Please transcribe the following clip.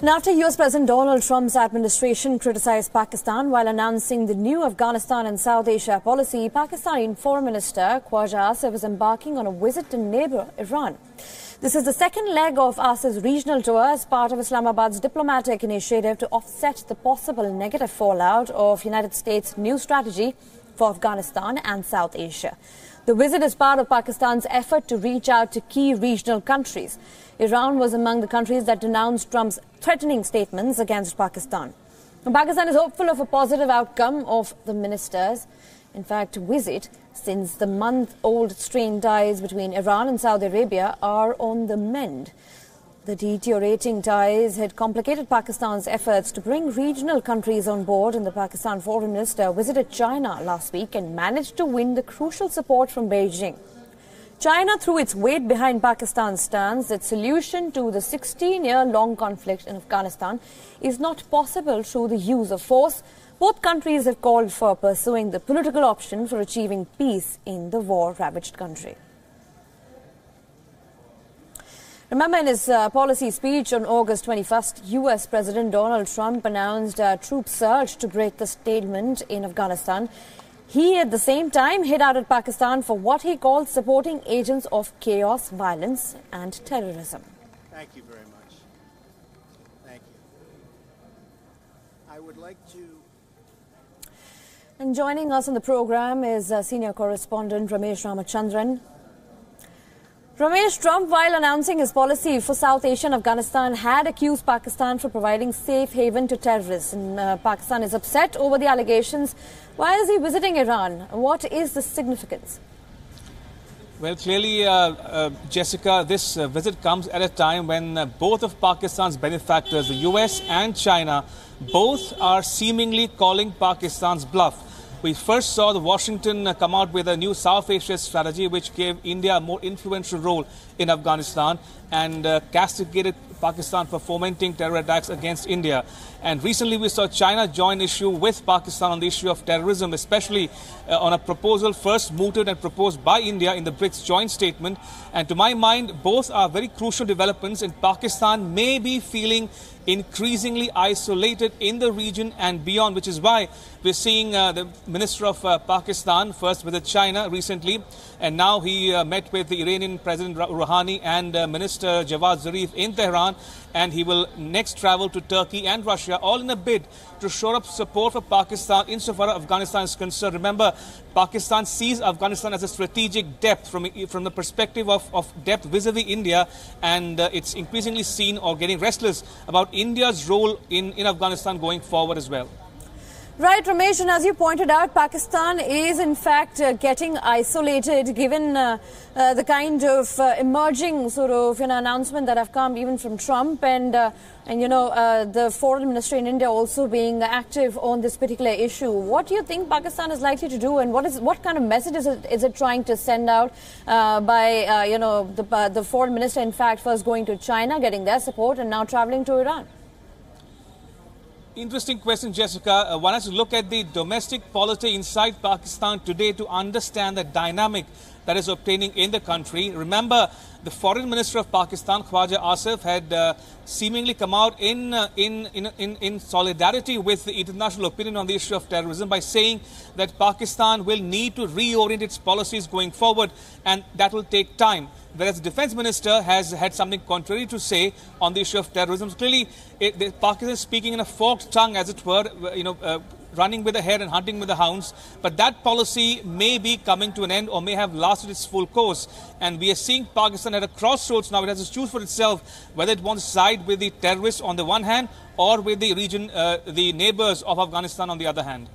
And after US President Donald Trump's administration criticized Pakistan while announcing the new Afghanistan and South Asia policy, Pakistani Foreign Minister Khwaja Asif is embarking on a visit to neighbor Iran. This is the second leg of Asif's regional tour as part of Islamabad's diplomatic initiative to offset the possible negative fallout of United States' new strategy for Afghanistan and South Asia. The visit is part of Pakistan's effort to reach out to key regional countries. Iran was among the countries that denounced Trump's threatening statements against Pakistan. Pakistan is hopeful of a positive outcome of the ministers' visit, since the month-old strained ties between Iran and Saudi Arabia are on the mend. The deteriorating ties had complicated Pakistan's efforts to bring regional countries on board, and the Pakistan foreign minister visited China last week and managed to win the crucial support from Beijing. China threw its weight behind Pakistan's stance that solution to the 16-year-long conflict in Afghanistan is not possible through the use of force. Both countries have called for pursuing the political option for achieving peace in the war-ravaged country. Remember, in his policy speech on August 21st, US President Donald Trump announced a troop surge to break the stalemate in Afghanistan. He, at the same time, hit out at Pakistan for what he called supporting agents of chaos, violence and terrorism. Thank you very much. Thank you. I would like to... And joining us on the program is senior correspondent Ramesh Ramachandran. Ramesh, Trump, while announcing his policy for South Asia and Afghanistan, had accused Pakistan for providing safe haven to terrorists. And Pakistan is upset over the allegations. Why is he visiting Iran? What is the significance? Well, clearly, Jessica, this visit comes at a time when both of Pakistan's benefactors, the US and China, both are seemingly calling Pakistan's bluff. We first saw the Washington come out with a new South Asia strategy which gave India a more influential role in Afghanistan and castigated Pakistan for fomenting terror attacks against India. And recently we saw China join issue with Pakistan on the issue of terrorism, especially on a proposal first mooted and proposed by India in the BRICS joint statement. And to my mind, both are very crucial developments, and Pakistan may be feeling increasingly isolated in the region and beyond, which is why we're seeing the Minister of Pakistan first visit China recently, and now he met with the Iranian President Rouhani and Minister Javad Zarif in Tehran, and he will next travel to Turkey and Russia, all in a bid to shore up support for Pakistan insofar as Afghanistan is concerned. Remember, Pakistan sees Afghanistan as a strategic depth from the perspective of depth vis-a-vis India, and it's increasingly seen or getting restless about India's role in Afghanistan going forward as well. Right, Ramesh, and as you pointed out, Pakistan is in fact getting isolated given the kind of emerging sort of announcement that have come even from Trump and the foreign minister in India also being active on this particular issue. What do you think Pakistan is likely to do, and what kind of message is it trying to send out by the foreign minister in fact first going to China, getting their support, and now traveling to Iran? Interesting question, Jessica. One has to look at the domestic polity inside Pakistan today to understand the dynamic that is obtaining in the country. Remember, the foreign minister of Pakistan, Khwaja Asif, had seemingly come out in solidarity with the international opinion on the issue of terrorism by saying that Pakistan will need to reorient its policies going forward, and that will take time. Whereas the defense minister has had something contrary to say on the issue of terrorism. So clearly, Pakistan is speaking in a forked tongue, as it were, running with the hare and hunting with the hounds. But that policy may be coming to an end or may have lasted its full course. And we are seeing Pakistan at a crossroads now. It has to choose for itself whether it wants to side with the terrorists on the one hand or with the region, the neighbors of Afghanistan on the other hand.